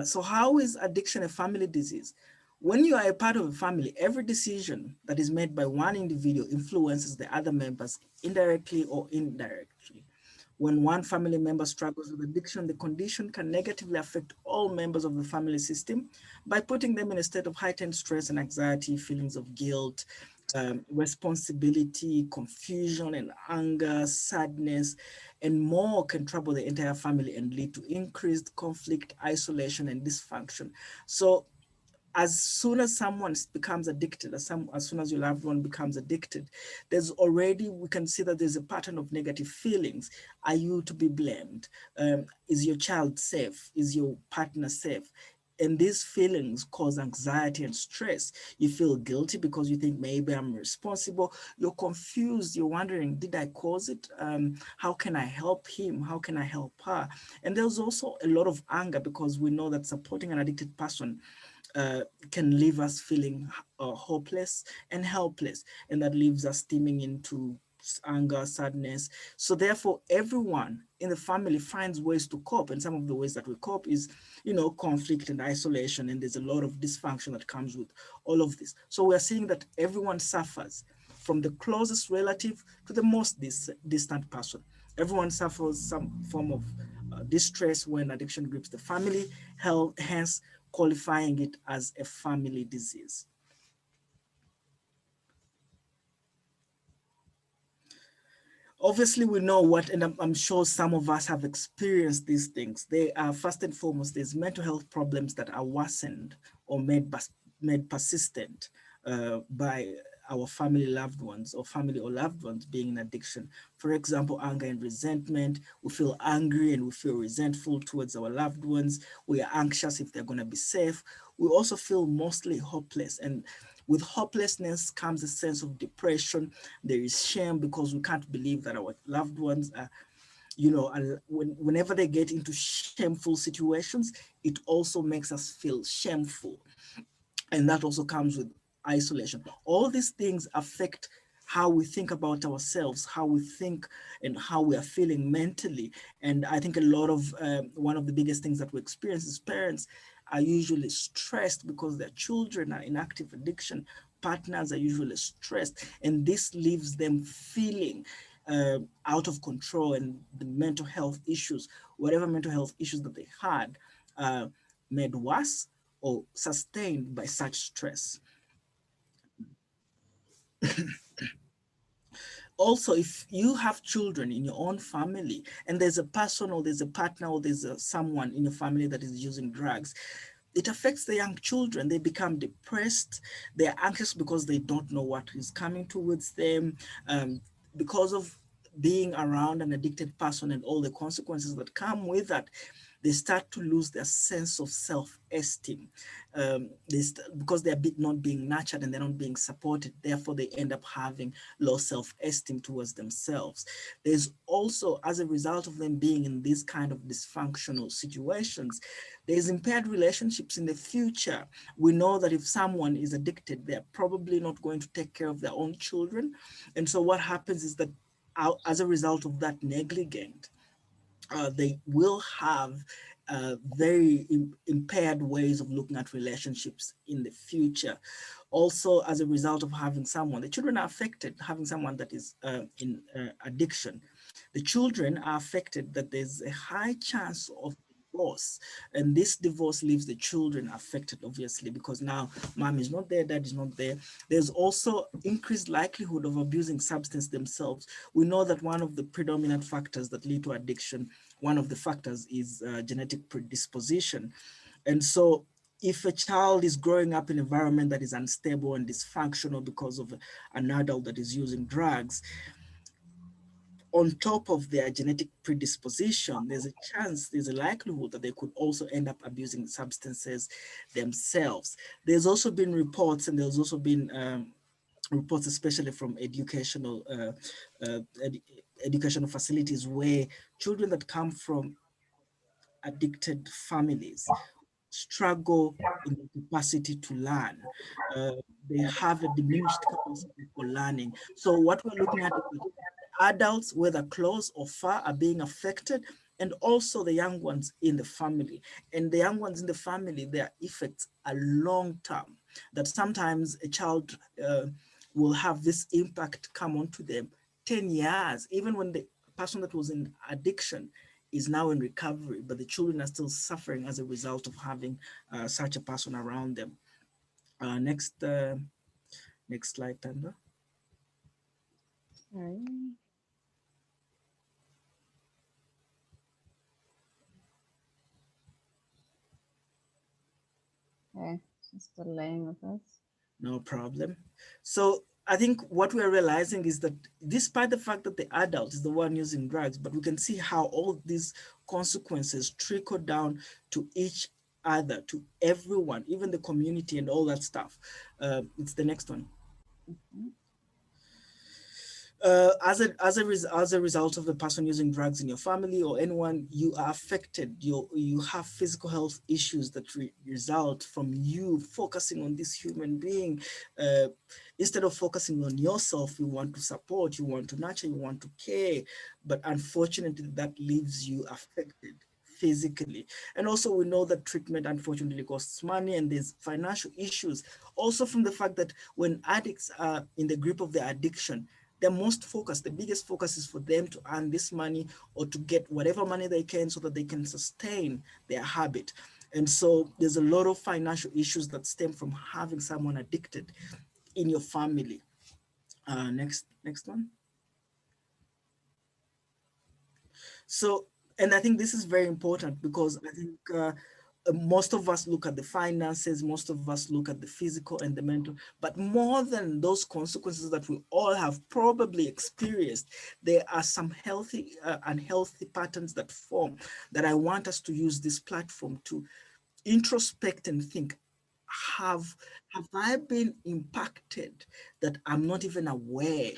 So how is addiction a family disease? When you are a part of a family, every decision that is made by one individual influences the other members indirectly or indirectly. When one family member struggles with addiction, the condition can negatively affect all members of the family system by putting them in a state of heightened stress and anxiety, feelings of guilt, responsibility, confusion and anger, sadness, and more can trouble the entire family and lead to increased conflict, isolation, and dysfunction. So as soon as someone becomes addicted, as soon as your loved one becomes addicted, there's already, we can see that there's a pattern of negative feelings. Are you to be blamed? Is your child safe? Is your partner safe? And these feelings cause anxiety and stress. You feel guilty because you think maybe I'm responsible. You're confused. You're wondering, did I cause it? How can I help him? How can I help her? And there's also a lot of anger because we know that supporting an addicted person can leave us feeling hopeless and helpless, and that leaves us steaming into anger, sadness. So therefore, everyone in the family finds ways to cope, and some of the ways that we cope is, conflict and isolation, and there's a lot of dysfunction that comes with all of this. So we're seeing that everyone suffers, from the closest relative to the most distant person. Everyone suffers some form of distress when addiction grips the family, hence qualifying it as a family disease. Obviously, we know what, and I'm sure some of us have experienced these things. They are, first and foremost, there's mental health problems that are worsened or made persistent by our family loved ones, or family or loved ones being in addiction. For example, anger and resentment. We feel angry and we feel resentful towards our loved ones. We are anxious if they're going to be safe. We also feel mostly hopeless, and with hopelessness comes a sense of depression. There is shame because we can't believe that our loved ones are, whenever they get into shameful situations, it also makes us feel shameful. And that also comes with isolation. All these things affect how we think about ourselves, how we think and how we are feeling mentally. And I think a lot of, one of the biggest things that we experience as parents are usually stressed because their children are in active addiction. Partners are usually stressed, and this leaves them feeling out of control, and the mental health issues, whatever mental health issues that they had, made worse or sustained by such stress. Also, if you have children in your own family and there's a person or there's a partner or there's someone in your family that is using drugs, it affects the young children. They become depressed. They're anxious because they don't know what is coming towards them, because of being around an addicted person and all the consequences that come with that. They start to lose their sense of self-esteem, because they're not being nurtured and they're not being supported. Therefore, they end up having low self-esteem towards themselves. There's also, as a result of them being in these kind of dysfunctional situations, there's impaired relationships in the future. We know that if someone is addicted, they're probably not going to take care of their own children. And so what happens is that as a result of that negligence, they will have very impaired ways of looking at relationships in the future. Also, as a result of having someone, the children are affected, having someone that is in addiction. The children are affected that there's a high chance of divorce, and this divorce leaves the children affected, obviously, because now mom is not there, dad is not there. There's also increased likelihood of abusing substance themselves. We know that one of the predominant factors that lead to addiction, one of the factors is genetic predisposition. And so if a child is growing up in an environment that is unstable and dysfunctional because of an adult that is using drugs, on top of their genetic predisposition, there's a chance, there's a likelihood that they could also end up abusing substances themselves. There's also been reports, and there's also been reports, especially from educational facilities, where children that come from addicted families struggle in the capacity to learn. Uh, they have a diminished capacity for learning. So what we're looking at is that adults, whether close or far, are being affected, and also the young ones in the family. And the young ones in the family, their effects are long term, that sometimes a child will have this impact come onto them 10 years, even when the person that was in addiction is now in recovery, but the children are still suffering as a result of having such a person around them. Next slide, Tanda. Sorry. Okay, just delaying with this. No problem. So I think what we're realizing is that despite the fact that the adult is the one using drugs, but we can see how all these consequences trickle down to each other, to everyone, even the community and all that stuff. It's the next one. Mhm. As a result of the person using drugs in your family or anyone, you are affected. You have physical health issues that result from you focusing on this human being. Uh, Instead of focusing on yourself, you want to support, you want to nurture, you want to care, but unfortunately, that leaves you affected physically. And also we know that treatment unfortunately costs money, and there's financial issues also from the fact that when addicts are in the grip of their addiction, their most focus, the biggest focus is for them to earn this money or to get whatever money they can so that they can sustain their habit. And so there's a lot of financial issues that stem from having someone addicted in your family. Next one. So, and I think this is very important because I think most of us look at the finances, most of us look at the physical and the mental, but more than those consequences that we all have probably experienced, there are some healthy, unhealthy patterns that form that I want us to use this platform to introspect and think, have have I been impacted that I'm not even aware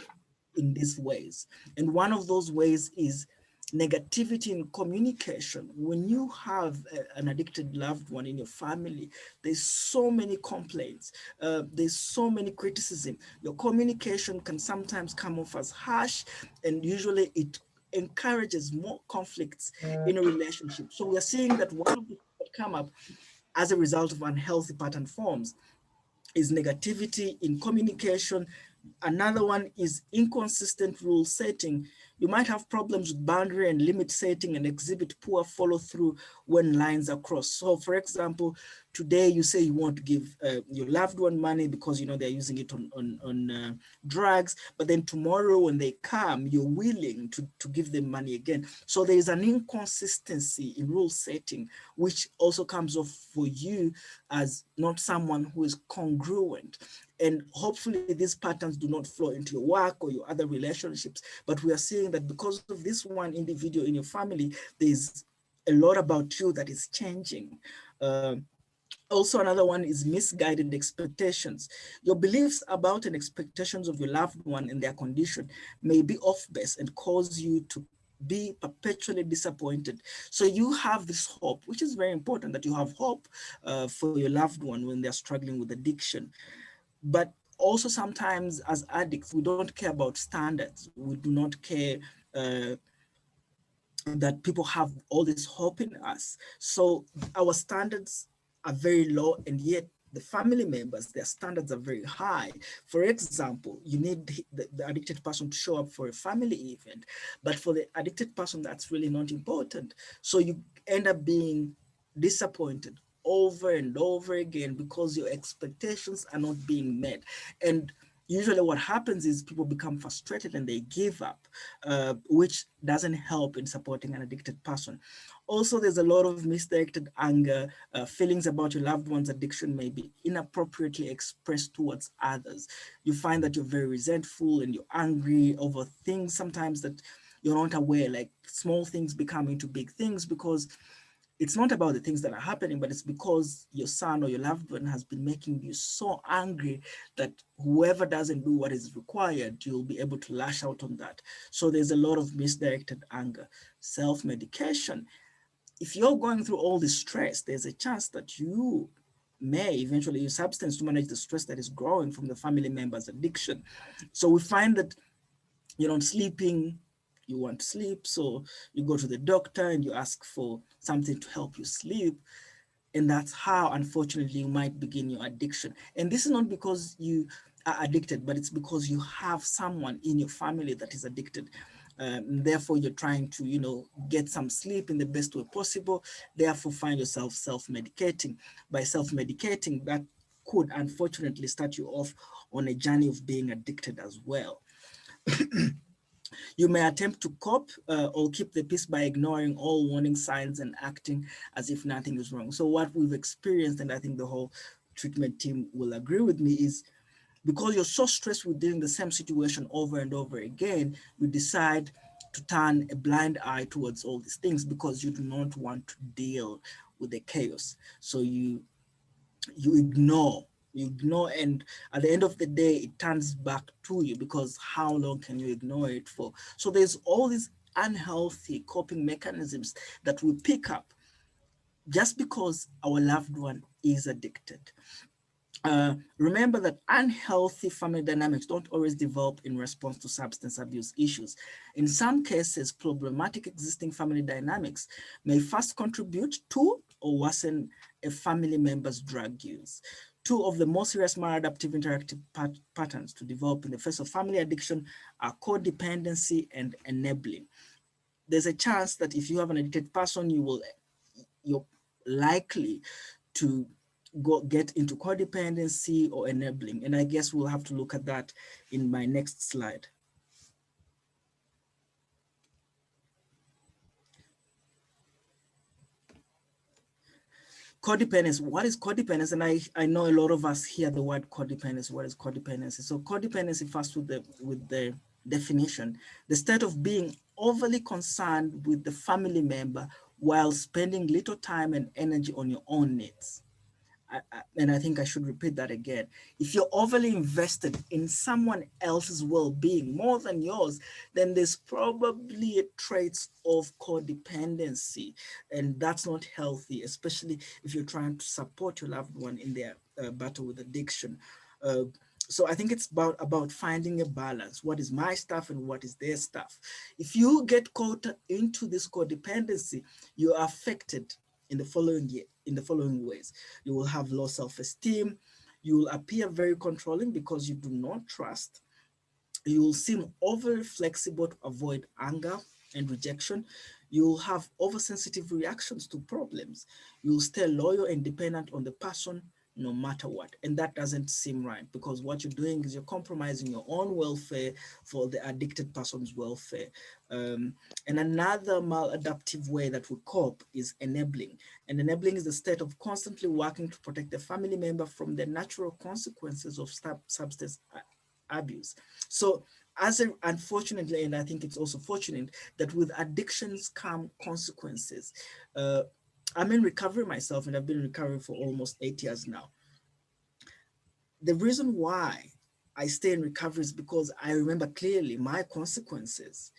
in these ways? And one of those ways is negativity in communication. When you have an addicted loved one in your family, there's so many complaints, there's so many criticism. Your communication can sometimes come off as harsh, and usually it encourages more conflicts in a relationship. So we're seeing that one of the things that come up as a result of unhealthy pattern forms is negativity in communication. Another one is inconsistent rule setting. You might have problems with boundary and limit setting and exhibit poor follow through when lines are crossed. So for example, today you say you want to give your loved one money because you know they're using it on drugs, but then tomorrow when they come, you're willing to give them money again. So there is an inconsistency in rule setting, which also comes off for you as not someone who is congruent. And hopefully these patterns do not flow into your work or your other relationships. But we are seeing that because of this one individual in your family, there's a lot about you that is changing. Also, another one is misguided expectations. Your beliefs about and expectations of your loved one and their condition may be off base and cause you to be perpetually disappointed. So you have this hope, which is very important that you have hope for your loved one when they're struggling with addiction. But also sometimes as addicts, we don't care about standards. We do not care uh, that people have all this hope in us. So our standards are very low, and yet the family members, their standards are very high. For example, you need the addicted person to show up for a family event, but for the addicted person, that's really not important. So you end up being disappointed over and over again because your expectations are not being met. And usually what happens is people become frustrated and they give up, which doesn't help in supporting an addicted person. Also, there's a lot of misdirected anger. Feelings about your loved one's addiction may be inappropriately expressed towards others. You find that you're very resentful and you're angry over things sometimes that you're not aware, like small things become into big things because it's not about the things that are happening, but it's because your son or your loved one has been making you so angry that whoever doesn't do what is required, you'll be able to lash out on that. So there's a lot of misdirected anger. Self-medication. If you're going through all this stress, there's a chance that you may eventually use substance to manage the stress that is growing from the family member's addiction. So we find that you're not sleeping, You want sleep, so you go to the doctor and you ask for something to help you sleep. And that's how, unfortunately, you might begin your addiction. And this is not because you are addicted, but it's because you have someone in your family that is addicted. Therefore, you're trying to, get some sleep in the best way possible. Therefore, find yourself self-medicating. By self-medicating, that could unfortunately start you off on a journey of being addicted as well. You may attempt to cope or keep the peace by ignoring all warning signs and acting as if nothing is wrong. So what we've experienced, and I think the whole treatment team will agree with me, is because you're so stressed with dealing the same situation over and over again, you decide to turn a blind eye towards all these things because you do not want to deal with the chaos. So you ignore, and at the end of the day it turns back to you, because how long can you ignore it for? So there's all these unhealthy coping mechanisms that we pick up just because our loved one is addicted. Remember that unhealthy family dynamics don't always develop in response to substance abuse issues. In some cases, problematic existing family dynamics may first contribute to or worsen a family member's drug use. Two of the most serious maladaptive interactive patterns to develop in the face of family addiction are codependency and enabling. There's a chance that if you have an addicted person, you're likely to get into codependency or enabling. And I guess we'll have to look at that in my next slide. Codependence. What is codependence? And I know a lot of us hear the word codependence. What is codependency? So codependency, first with the definition, the state of being overly concerned with the family member while spending little time and energy on your own needs. And I think I should repeat that again. If you're overly invested in someone else's well-being more than yours, then there's probably a trait of codependency, and that's not healthy, especially if you're trying to support your loved one in their battle with addiction. Uh, so I think it's about finding a balance. What is my stuff and what is their stuff? If you get caught into this codependency, you are affected in the following ways. You will have low self-esteem. You will appear very controlling because you do not trust. You will seem overly flexible to avoid anger and rejection. You will have oversensitive reactions to problems. You will stay loyal and dependent on the person no matter what. And that doesn't seem right, because what you're doing is you're compromising your own welfare for the addicted person's welfare. And another maladaptive way that we cope is enabling. And enabling is the state of constantly working to protect the family member from the natural consequences of substance abuse. So unfortunately, and I think it's also fortunate, that with addictions come consequences. I'm in recovery myself, and I've been in recovery for almost 8 years now. The reason why I stay in recovery is because I remember clearly my consequences.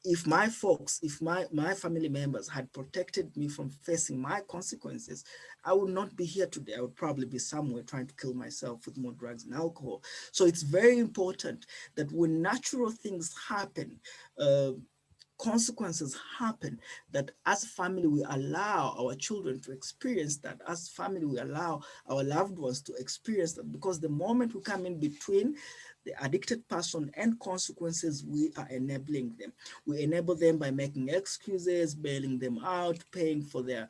If my folks, if my family members had protected me from facing my consequences, I would not be here today. I would probably be somewhere trying to kill myself with more drugs and alcohol. So it's very important that when natural things happen, uh, consequences happen, that as a family we allow our children to experience that. As a family we allow our loved ones to experience that, because the moment we come in between the addicted person and consequences, we are enabling them. We enable them by making excuses, bailing them out, paying for their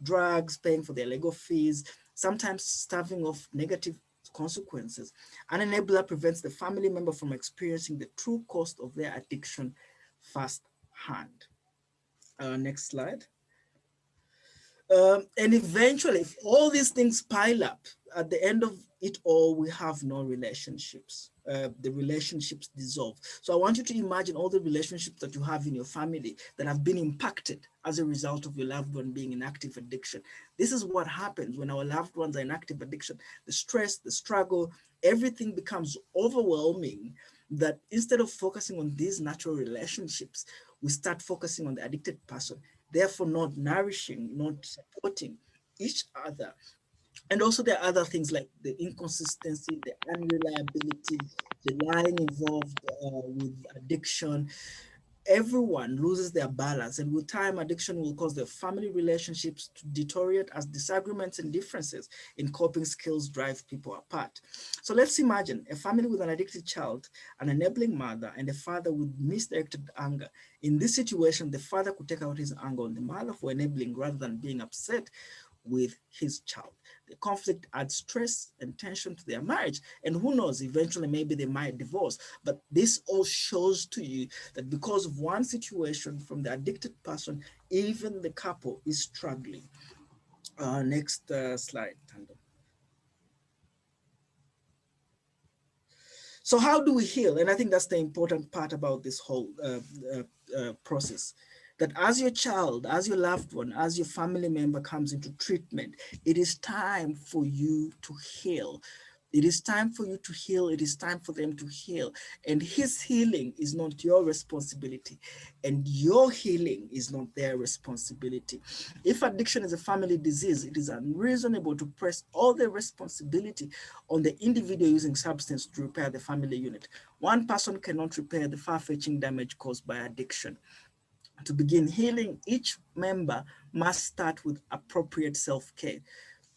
drugs, paying for their legal fees, sometimes starving of negative consequences. An enabler prevents the family member from experiencing the true cost of their addiction firsthand. Next slide. And eventually, if all these things pile up, at the end of it all, we have no relationships. The relationships dissolve. So I want you to imagine all the relationships that you have in your family that have been impacted as a result of your loved one being in active addiction. This is what happens when our loved ones are in active addiction. The stress, the struggle, everything becomes overwhelming, that instead of focusing on these natural relationships, we start focusing on the addicted person, therefore not nourishing, not supporting each other. And also there are other things like the inconsistency, the unreliability, the lying involved with addiction. everyone loses their balance, and with time, addiction will cause their family relationships to deteriorate as disagreements and differences in coping skills drive people apart. So let's imagine a family with an addicted child, an enabling mother, and a father with misdirected anger. In this situation, the father could take out his anger on the mother for enabling rather than being upset with his child. The conflict adds stress and tension to their marriage. And who knows, eventually, maybe they might divorce. But this all shows to you that because of one situation from the addicted person, even the couple is struggling. Next slide, Tando. So how do we heal? And I think that's the important part about this whole process. That as your child, as your loved one, as your family member comes into treatment, it is time for you to heal. It is time for you to heal. It is time for them to heal. And his healing is not your responsibility. And your healing is not their responsibility. If addiction is a family disease, it is unreasonable to press all the responsibility on the individual using substance to repair the family unit. One person cannot repair the far-fetching damage caused by addiction. To begin healing, each member must start with appropriate self-care.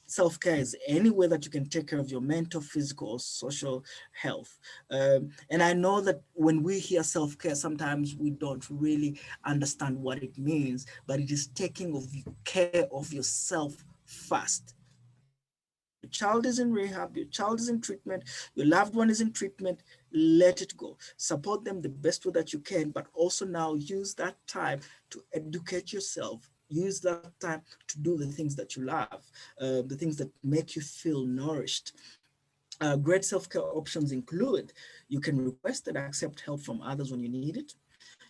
Self-care is any way that you can take care of your mental, physical, or social health. And I know that when we hear self-care, sometimes we don't really understand what it means, but it is taking care of yourself first. Your child is in rehab, your child is in treatment, your loved one is in treatment, let it go. Support them the best way that you can, but also now use that time to educate yourself. Use that time to do the things that you love, the things that make you feel nourished. Great self-care options include you can request and accept help from others when you need it.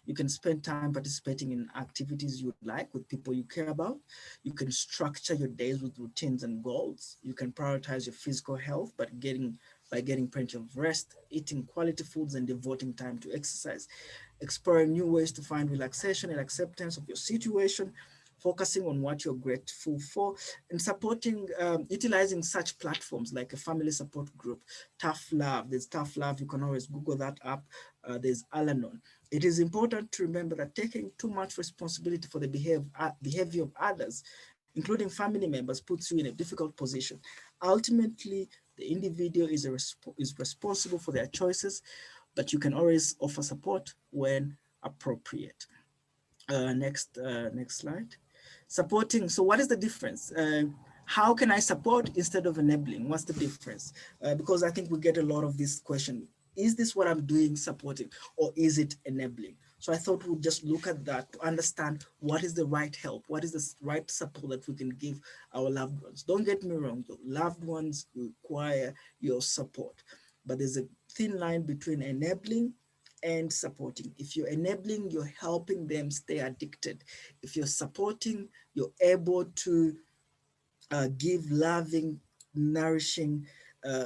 You can spend time participating in activities you like with people you care about. You can structure your days with routines and goals. You can prioritize your physical health by getting plenty of rest, eating quality foods, and devoting time to exercise. Exploring new ways to find relaxation and acceptance of your situation, focusing on what you're grateful for, and supporting, utilizing such platforms like a family support group, Tough Love. There's Tough Love. You can always Google that up. There's Al-Anon. It is important to remember that taking too much responsibility for the behavior of others, including family members, puts you in a difficult position. Ultimately, the individual is responsible for their choices, but you can always offer support when appropriate. Next slide. Supporting. So what is the difference? How can I support instead of enabling? What's the difference? Because I think we get a lot of this question. Is this what I'm doing supporting, or is it enabling? So I thought we'd just look at that to understand what is the right help, what is the right support that we can give our loved ones. Don't get me wrong, though. Loved ones require your support, but there's a thin line between enabling and supporting. If you're enabling, you're helping them stay addicted. If you're supporting, you're able to give loving, nourishing, uh,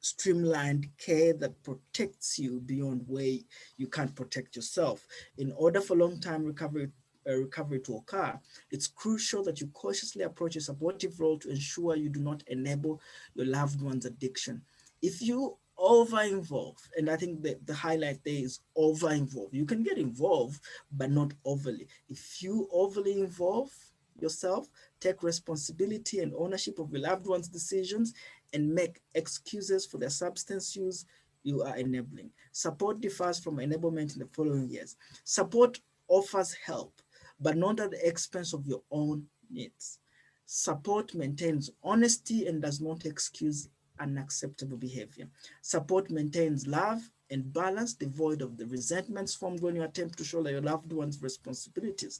streamlined care that protects you beyond where you can't protect yourself. In order for long-term recovery to occur, it's crucial that you cautiously approach a supportive role to ensure you do not enable your loved one's addiction. If you over involve, and I think the highlight there is over involve. You can get involved, but not overly. If you overly involve yourself, take responsibility and ownership of your loved one's decisions, and make excuses for their substance use, you are enabling. Support differs from enablement in the following years. Support offers help, but not at the expense of your own needs. Support maintains honesty and does not excuse unacceptable behavior. Support maintains love and balance, devoid of the resentments formed when you attempt to shoulder your loved one's responsibilities.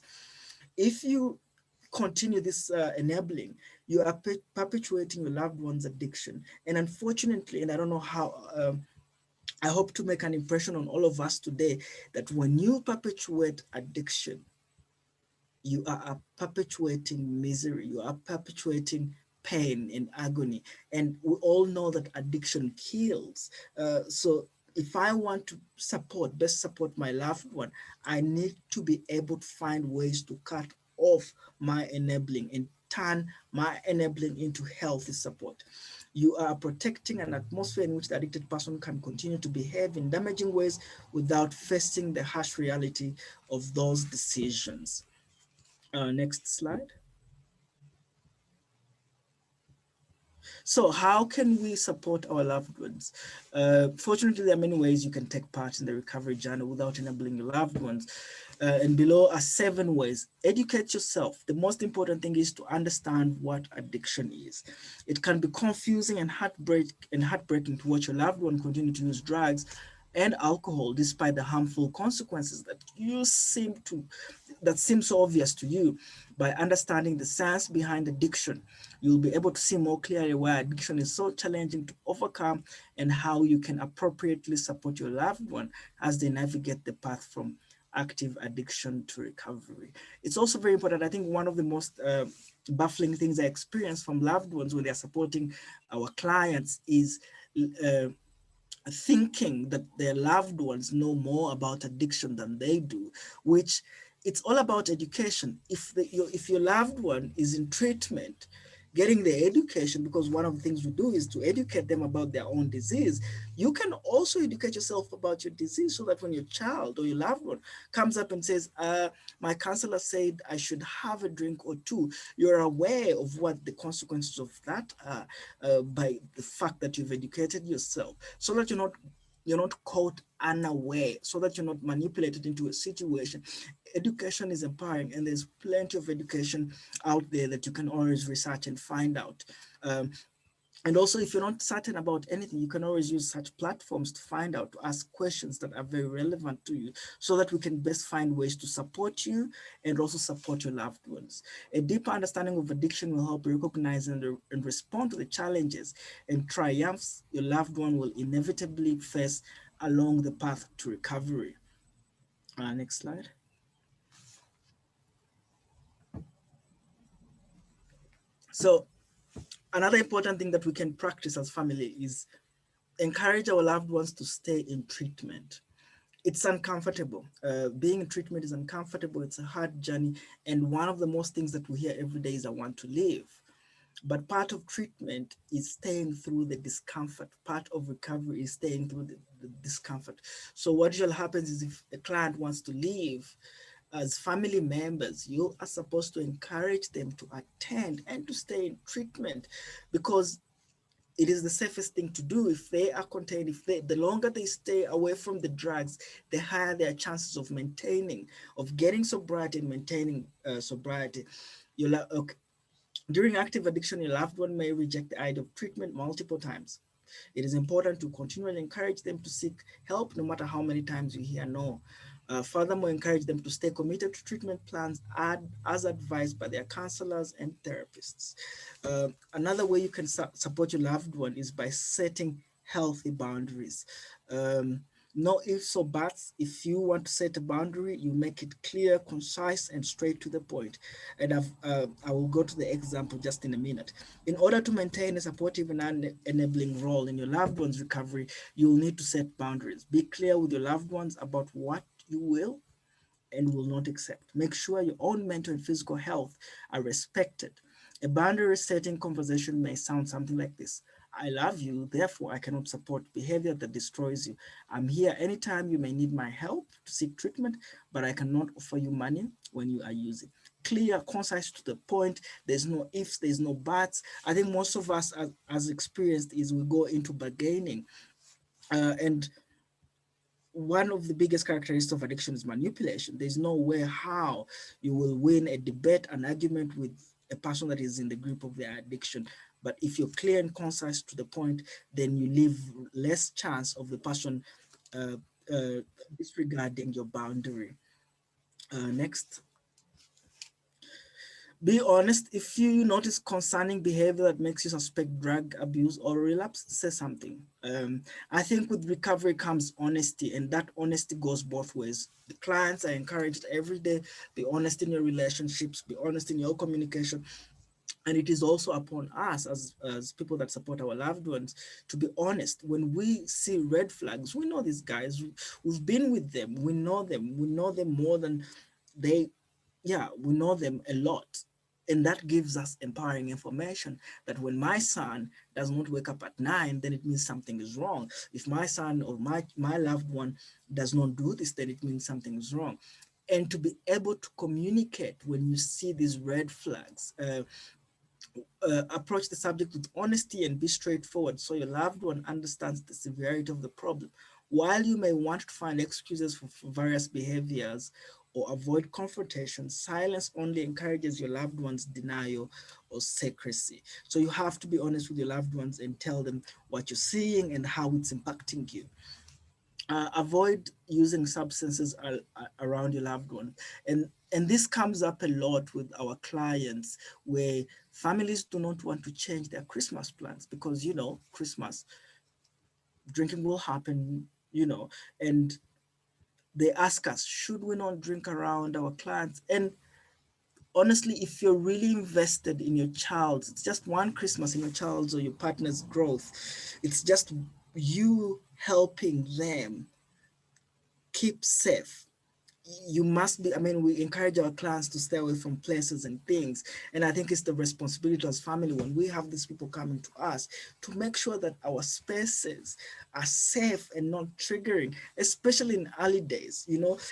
If you continue this enabling, you are perpetuating your loved one's addiction. And unfortunately, and I don't know how, I hope to make an impression on all of us today that when you perpetuate addiction, you are perpetuating misery, you are perpetuating pain and agony. And we all know that addiction kills. So if I want to best support my loved one, I need to be able to find ways to cut off my enabling and turn my enabling into healthy support. You are protecting an atmosphere in which the addicted person can continue to behave in damaging ways without facing the harsh reality of those decisions. Next slide. So how can we support our loved ones? Fortunately, there are many ways you can take part in the recovery journey without enabling your loved ones. And below are 7 ways. Educate yourself. The most important thing is to understand what addiction is. It can be confusing and heartbreaking to watch your loved one continue to use drugs and alcohol despite the harmful consequences that seem so obvious to you. By understanding the science behind addiction, you'll be able to see more clearly why addiction is so challenging to overcome and how you can appropriately support your loved one as they navigate the path from active addiction to recovery. It's also very important. I think one of the most baffling things I experience from loved ones when they're supporting our clients is uh, thinking that their loved ones know more about addiction than they do, which it's all about education. If your loved one is in treatment, getting the education, because one of the things we do is to educate them about their own disease. You can also educate yourself about your disease so that when your child or your loved one comes up and says, my counselor said I should have a drink or two, you're aware of what the consequences of that are by the fact that you've educated yourself, so that you're not caught unaware, so that you're not manipulated into a situation. Education is empowering, and there's plenty of education out there that you can always research and find out. Um, and also, if you're not certain about anything, you can always use such platforms to find out, to ask questions that are very relevant to you, so that we can best find ways to support you and also support your loved ones. A deeper understanding of addiction will help you recognize and respond to the challenges and triumphs your loved one will inevitably face along the path to recovery. Next slide. So, another important thing that we can practice as family is encourage our loved ones to stay in treatment. It's uncomfortable. Being in treatment is uncomfortable. It's a hard journey. And one of the most things that we hear every day is, I want to leave. But part of treatment is staying through the discomfort. Part of recovery is staying through the discomfort. So what usually happens is, if a client wants to leave, as family members, you are supposed to encourage them to attend and to stay in treatment, because it is the safest thing to do. If they are contained, the longer they stay away from the drugs, the higher their chances of getting sobriety and maintaining sobriety. Okay. During active addiction, your loved one may reject the idea of treatment multiple times. It is important to continually encourage them to seek help, no matter how many times you hear no. Furthermore, encourage them to stay committed to treatment plans as advised by their counselors and therapists. Another way you can support your loved one is by setting healthy boundaries. No ifs or buts. If you want to set a boundary, you make it clear, concise, and straight to the point. And I will go to the example just in a minute. In order to maintain a supportive and enabling role in your loved one's recovery, you'll need to set boundaries. Be clear with your loved ones about what you will and will not accept. Make sure your own mental and physical health are respected. A boundary setting conversation may sound something like this: I love you, therefore I cannot support behavior that destroys you. I'm here anytime you may need my help to seek treatment, but I cannot offer you money when you are using. Clear, concise, to the point. There's no ifs, there's no buts. I think most of us, as experienced, is we go into bargaining. And one of the biggest characteristics of addiction is manipulation. There's no way how you will win a debate, an argument with a person that is in the grip of their addiction. But if you're clear and concise to the point, then you leave less chance of the person uh, uh, disregarding your boundary. Next. Be honest. If you notice concerning behavior that makes you suspect drug abuse or relapse, say something. I think with recovery comes honesty, and that honesty goes both ways. The clients are encouraged every day: be honest in your relationships, be honest in your communication. And it is also upon us as people that support our loved ones to be honest. When we see red flags, we know these guys, we've been with them, we know them more than they, yeah, we know them a lot. And that gives us empowering information that when my son does not wake up at 9, then it means something is wrong. If my son or my loved one does not do this, then it means something is wrong. And to be able to communicate when you see these red flags, approach the subject with honesty and be straightforward so your loved one understands the severity of the problem. While you may want to find excuses for various behaviors or avoid confrontation, silence only encourages your loved one's denial or secrecy. So you have to be honest with your loved ones and tell them what you're seeing and how it's impacting you. Avoid using substances around your loved one, and this comes up a lot with our clients, where families do not want to change their Christmas plans because, Christmas drinking will happen, and they ask us, should we not drink around our clients? And honestly, if you're really invested in your child's, it's just one Christmas in your child's or your partner's growth, it's just you helping them keep safe. You must be, I mean, we encourage our clients to stay away from places and things, and I think it's the responsibility as family, when we have these people coming to us, to make sure that our spaces are safe and not triggering, especially in early days.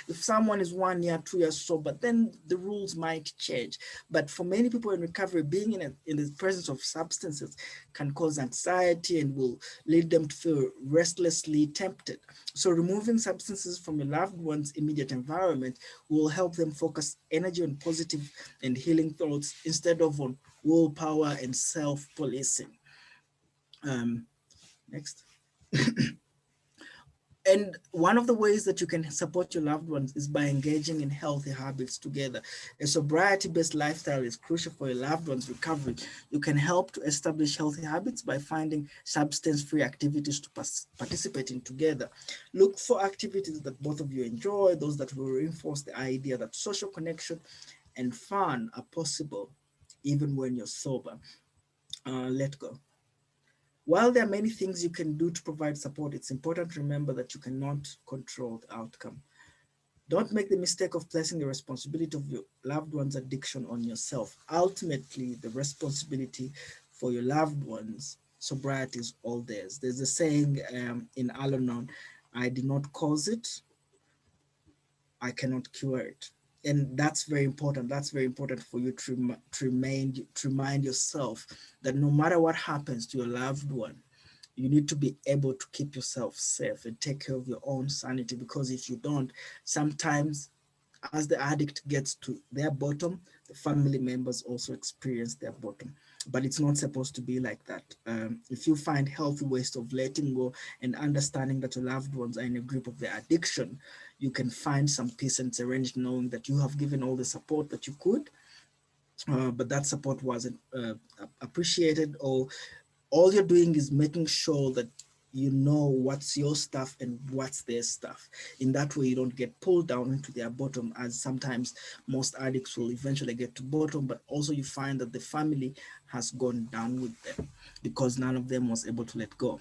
If someone is 1 year 2 years sober, then the rules might change. But for many people in recovery, being in the presence of substances can cause anxiety and will lead them to feel restlessly tempted. So removing substances from your loved one's immediate environment will help them focus energy on positive and healing thoughts instead of on willpower and self-policing. Next. And one of the ways that you can support your loved ones is by engaging in healthy habits together. A sobriety-based lifestyle is crucial for your loved one's recovery. You can help to establish healthy habits by finding substance-free activities to participate in together. Look for activities that both of you enjoy, those that will reinforce the idea that social connection and fun are possible even when you're sober. Let go. While there are many things you can do to provide support, it's important to remember that you cannot control the outcome. Don't make the mistake of placing the responsibility of your loved one's addiction on yourself. Ultimately, the responsibility for your loved one's sobriety is all theirs. There's a saying in Al-Anon, I did not cause it, I cannot cure it. And that's very important. That's very important for you to remind yourself that no matter what happens to your loved one, you need to be able to keep yourself safe and take care of your own sanity, because if you don't, sometimes as the addict gets to their bottom, the family members also experience their bottom. But it's not supposed to be like that. If you find healthy ways of letting go and understanding that your loved ones are in a grip of their addiction, you can find some peace and serenity knowing that you have given all the support that you could, but that support wasn't appreciated, or all you're doing is making sure that you know what's your stuff and what's their stuff. In that way, you don't get pulled down into their bottom, as sometimes most addicts will eventually get to bottom, but also you find that the family has gone down with them because none of them was able to let go.